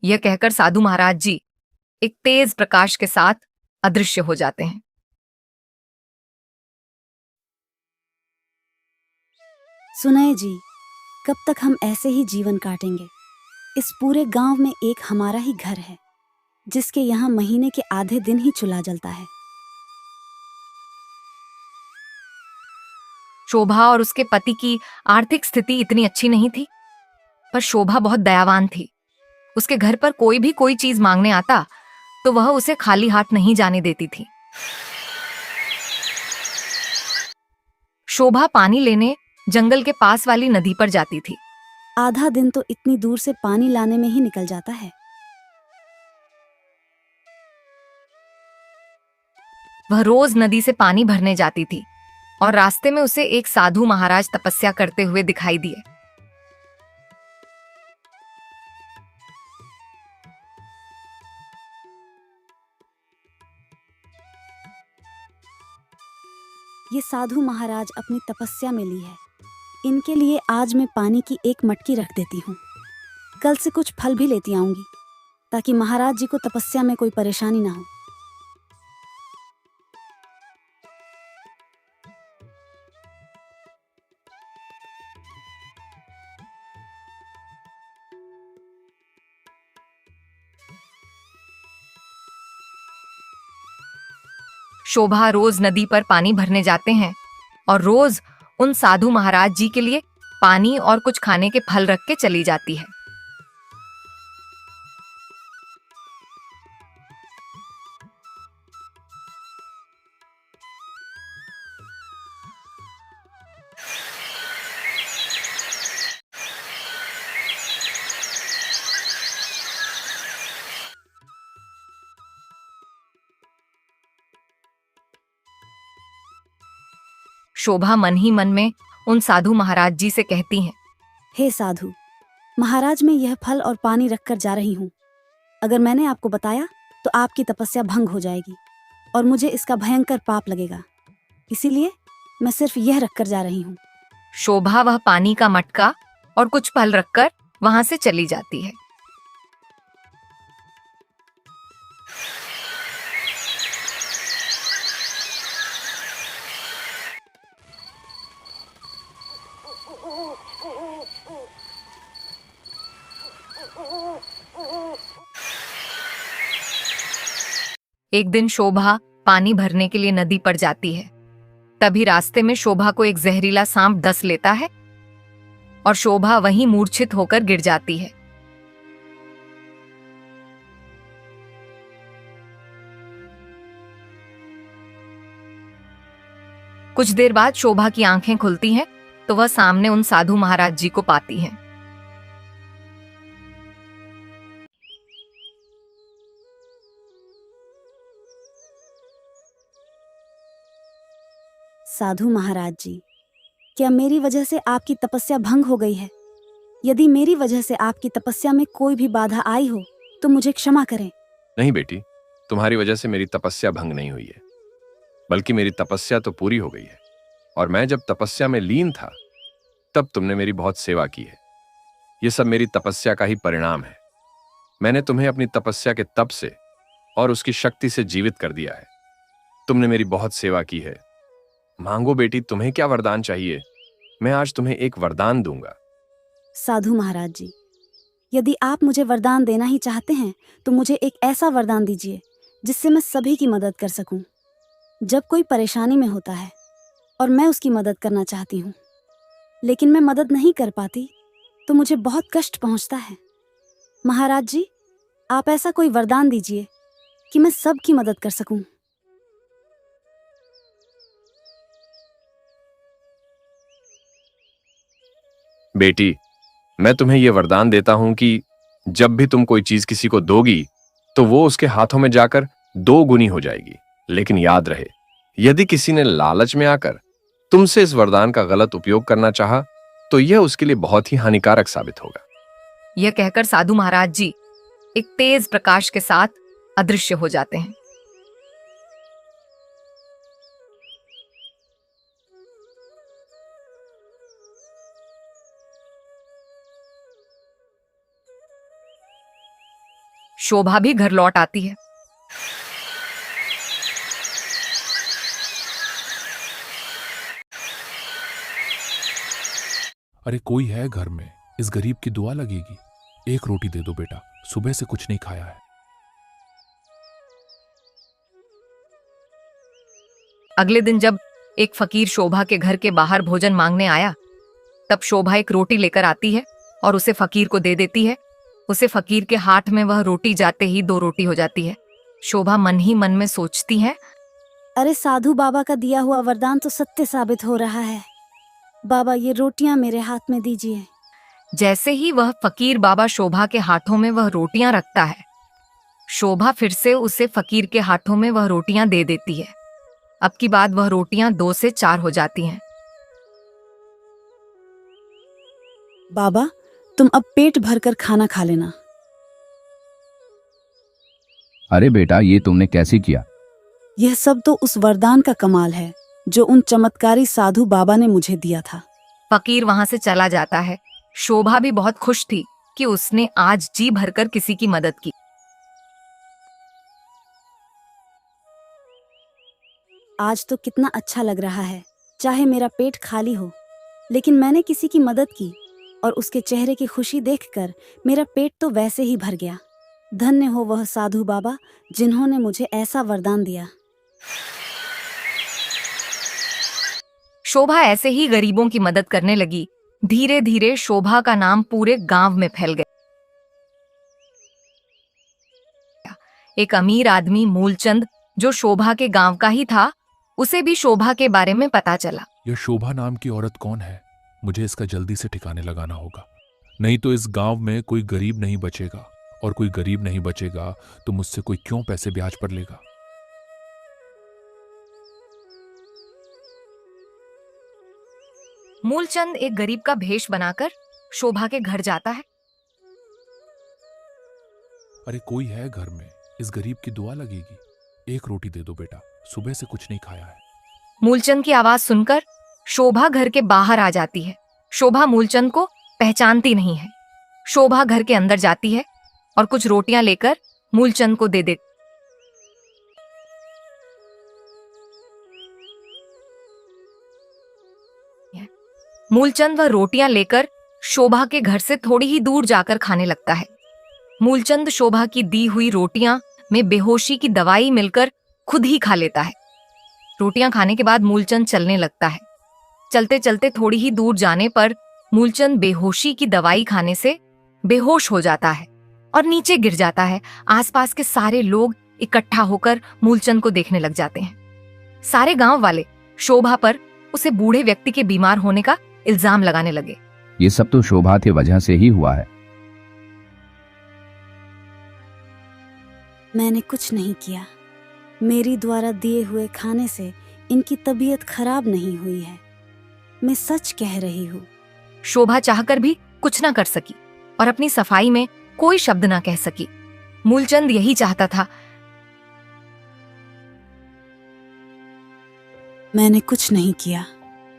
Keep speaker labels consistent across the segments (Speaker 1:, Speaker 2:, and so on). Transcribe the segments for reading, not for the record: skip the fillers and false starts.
Speaker 1: यह कहकर साधु महाराज जी एक तेज प्रकाश के साथ अदृश्य हो जाते हैं।
Speaker 2: सुनाए जी, कब तक हम ऐसे ही जीवन काटेंगे? इस पूरे गांव में एक हमारा ही घर है जिसके यहाँ महीने के आधे दिन ही चूल्हा जलता है।
Speaker 1: शोभा और उसके पति की आर्थिक स्थिति इतनी अच्छी नहीं थी, पर शोभा बहुत दयावान थी। उसके घर पर कोई भी कोई चीज मांगने आता तो वह उसे खाली हाथ नहीं जाने देती थी। शोभा पानी लेने जंगल के पास वाली नदी पर जाती थी।
Speaker 2: आधा दिन तो इतनी दूर से पानी लाने में ही निकल जाता है।
Speaker 1: वह रोज नदी से पानी भरने जाती थी और रास्ते में उसे एक साधु महाराज तपस्या करते हुए दिखाई दिए।
Speaker 2: ये साधु महाराज अपनी तपस्या में ली है। इनके लिए आज मैं पानी की एक मटकी रख देती हूँ। कल से कुछ फल भी लेती आऊंगी ताकि महाराज जी को तपस्या में कोई परेशानी ना हो।
Speaker 1: शोभा रोज नदी पर पानी भरने जाते हैं और रोज उन साधु महाराज जी के लिए पानी और कुछ खाने के फल रख के चली जाती है। शोभा मन ही मन में उन साधु महाराज जी से कहती हैं,
Speaker 2: हे साधु महाराज, मैं यह फल और पानी रखकर जा रही हूँ। अगर मैंने आपको बताया तो आपकी तपस्या भंग हो जाएगी और मुझे इसका भयंकर पाप लगेगा। इसीलिए मैं सिर्फ यह रखकर जा रही हूँ।
Speaker 1: शोभा वह पानी का मटका और कुछ फल रखकर वहां से चली जाती है। एक दिन शोभा पानी भरने के लिए नदी पर जाती है। तभी रास्ते में शोभा को एक जहरीला सांप डस लेता है और शोभा वहीं मूर्छित होकर गिर जाती है। कुछ देर बाद शोभा की आंखें खुलती हैं तो वह सामने उन साधु महाराज जी को पाती है।
Speaker 2: साधु महाराज जी, क्या मेरी वजह से आपकी तपस्या भंग हो गई है? यदि मेरी वजह से आपकी तपस्या में कोई भी बाधा आई हो तो मुझे क्षमा करें।
Speaker 3: नहीं बेटी, तुम्हारी वजह से मेरी तपस्या भंग नहीं हुई है, बल्कि मेरी तपस्या तो पूरी हो गई है। और मैं जब तपस्या में लीन था तब तुमने मेरी बहुत सेवा की है। यह सब मेरी तपस्या का ही परिणाम है। मैंने तुम्हें अपनी तपस्या के तप से और उसकी शक्ति से जीवित कर दिया है। तुमने मेरी बहुत सेवा की है। मांगो बेटी, तुम्हें क्या वरदान चाहिए? मैं आज तुम्हें एक वरदान दूंगा।
Speaker 2: साधु महाराज जी, यदि आप मुझे वरदान देना ही चाहते हैं तो मुझे एक ऐसा वरदान दीजिए जिससे मैं सभी की मदद कर सकूं। जब कोई परेशानी में होता है और मैं उसकी मदद करना चाहती हूँ, लेकिन मैं मदद नहीं कर पाती तो मुझे बहुत कष्ट पहुंचता है। महाराज जी, आप ऐसा कोई वरदान दीजिए कि मैं सबकी मदद कर सकूं।
Speaker 3: बेटी, मैं तुम्हें यह वरदान देता हूं कि जब भी तुम कोई चीज किसी को दोगी तो वो उसके हाथों में जाकर 2 गुनी हो जाएगी। लेकिन याद रहे, यदि किसी ने लालच में आकर तुमसे इस वरदान का गलत उपयोग करना चाहा तो यह उसके लिए बहुत ही हानिकारक साबित होगा।
Speaker 1: यह कहकर साधु महाराज जी एक तेज प्रकाश के साथ अदृश्य हो जाते हैं। शोभा भी घर लौट आती है।
Speaker 4: अरे कोई है घर में, इस गरीब की दुआ लगेगी। एक रोटी दे दो बेटा, सुबह से कुछ नहीं खाया है।
Speaker 1: अगले दिन जब एक फकीर शोभा के घर के बाहर भोजन मांगने आया, तब शोभा एक रोटी लेकर आती है और उसे फकीर को दे देती है। उसे फकीर के हाथ में वह रोटी जाते ही 2 रोटी हो जाती है। शोभा मन ही मन में सोचती है,
Speaker 2: अरे साधु बाबा का दिया हुआ वरदान तो सत्य साबित हो रहा है। बाबा ये रोटियां मेरे हाथ में दीजिए।
Speaker 1: जैसे ही वह फकीर बाबा शोभा के हाथों में वह रोटियां रखता है, शोभा फिर से उसे फकीर के हाथों में वह रोटियां दे देती है। अब की बात वह रोटियां 2 से 4 हो जाती हैं।
Speaker 2: बाबा तुम अब पेट भरकर खाना खा लेना।
Speaker 5: अरे बेटा, ये तुमने कैसे किया?
Speaker 2: यह सब तो उस वरदान का कमाल है जो उन चमत्कारी साधु बाबा ने मुझे दिया था।
Speaker 1: फकीर वहां से चला जाता है। शोभा भी बहुत खुश थी कि उसने आज जी भरकर किसी की मदद की।
Speaker 2: आज तो कितना अच्छा लग रहा है, चाहे मेरा पेट खाली हो, लेकिन मैंने किसी की मदद की और उसके चेहरे की खुशी देखकर मेरा पेट तो वैसे ही भर गया। धन्य हो वह साधु बाबा जिन्होंने मुझे ऐसा वरदान दिया।
Speaker 1: शोभा ऐसे ही गरीबों की मदद करने लगी। धीरे धीरे शोभा का नाम पूरे गांव में फैल गया। एक अमीर आदमी मूलचंद, जो शोभा के गांव का ही था, उसे भी शोभा के बारे में पता चला।
Speaker 4: यह शोभा नाम की औरत कौन है? मुझे इसका जल्दी से ठिकाने लगाना होगा, नहीं तो इस गांव में कोई गरीब नहीं बचेगा, और कोई गरीब नहीं बचेगा तो मुझसे कोई क्यों पैसे ब्याज पर लेगा।
Speaker 1: मूलचंद एक गरीब का भेष बनाकर शोभा के घर जाता है।
Speaker 4: अरे कोई है घर में, इस गरीब की दुआ लगेगी। एक रोटी दे दो बेटा, सुबह से कुछ नहीं खाया है।
Speaker 1: मूलचंद की आवाज सुनकर शोभा घर के बाहर आ जाती है। शोभा मूलचंद को पहचानती नहीं है। शोभा घर के अंदर जाती है और कुछ रोटियां लेकर मूलचंद को दे देती है। मूलचंद वह रोटियां लेकर शोभा के घर से थोड़ी ही दूर जाकर खाने लगता है। मूलचंद शोभा की दी हुई रोटियां में बेहोशी की दवाई मिलकर खुद ही खा लेता है। रोटियां खाने के बाद मूलचंद चलने लगता है। चलते चलते थोड़ी ही दूर जाने पर मूलचंद बेहोशी की दवाई खाने से बेहोश हो जाता है और नीचे गिर जाता है। आसपास के सारे लोग इकट्ठा होकर मूलचंद को देखने लग जाते हैं। सारे गांव वाले शोभा पर उसे बूढ़े व्यक्ति के बीमार होने का इल्जाम लगाने लगे।
Speaker 5: ये सब तो शोभा की वजह से ही हुआ है।
Speaker 2: मैंने कुछ नहीं किया। मेरी द्वारा दिए हुए खाने से इनकी तबीयत खराब नहीं हुई है। मैं सच कह रही हूँ।
Speaker 1: शोभा चाहकर भी कुछ ना कर सकी और अपनी सफाई में कोई शब्द ना कह सकी। मूलचंद यही चाहता था।
Speaker 2: मैंने कुछ नहीं किया।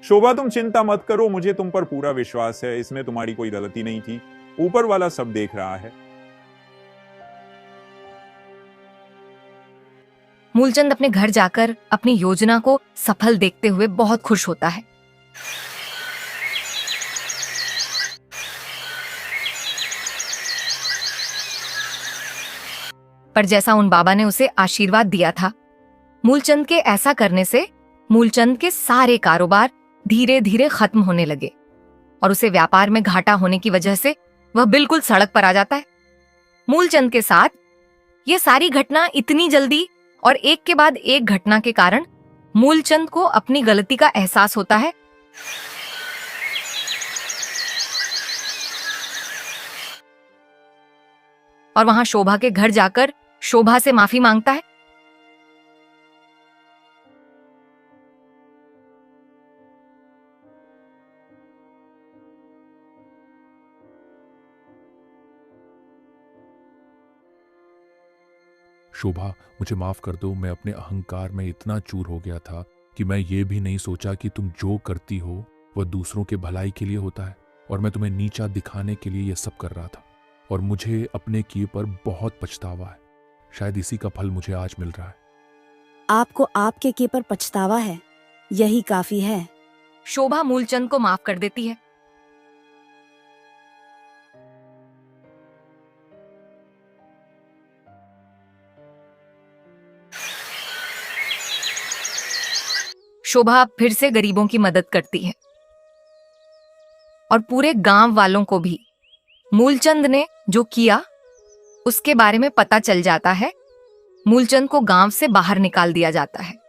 Speaker 6: शोभा तुम चिंता मत करो, मुझे तुम पर पूरा विश्वास है। इसमें तुम्हारी कोई गलती नहीं थी। ऊपर वाला सब देख रहा है।
Speaker 1: मूलचंद अपने घर जाकर अपनी योजना को सफल देखते हुए बहुत खुश होता है। पर जैसा उन बाबा ने उसे आशीर्वाद दिया था, मूलचंद के ऐसा करने से मूलचंद के सारे कारोबार धीरे धीरे खत्म होने लगे और उसे व्यापार में घाटा होने की वजह से वह बिल्कुल सड़क पर आ जाता है। मूलचंद के साथ यह सारी घटना इतनी जल्दी और एक के बाद एक घटना के कारण मूलचंद को अपनी गलती का एहसास होता है। और वहां शोभा के घर जाकर शोभा से माफी मांगता है।
Speaker 4: शोभा, मुझे माफ कर दो। मैं अपने अहंकार में इतना चूर हो गया था कि मैं ये भी नहीं सोचा कि तुम जो करती हो वह दूसरों के भलाई के लिए होता है, और मैं तुम्हें नीचा दिखाने के लिए यह सब कर रहा था। और मुझे अपने किए पर बहुत पछतावा है। शायद इसी का फल मुझे आज मिल रहा है।
Speaker 2: आपको आपके किए पर पछतावा है, यही काफी है।
Speaker 1: शोभा मूलचंद को माफ कर देती है। शोभा फिर से गरीबों की मदद करती है और पूरे गांव वालों को भी मूलचंद ने जो किया उसके बारे में पता चल जाता है। मूलचंद को गांव से बाहर निकाल दिया जाता है।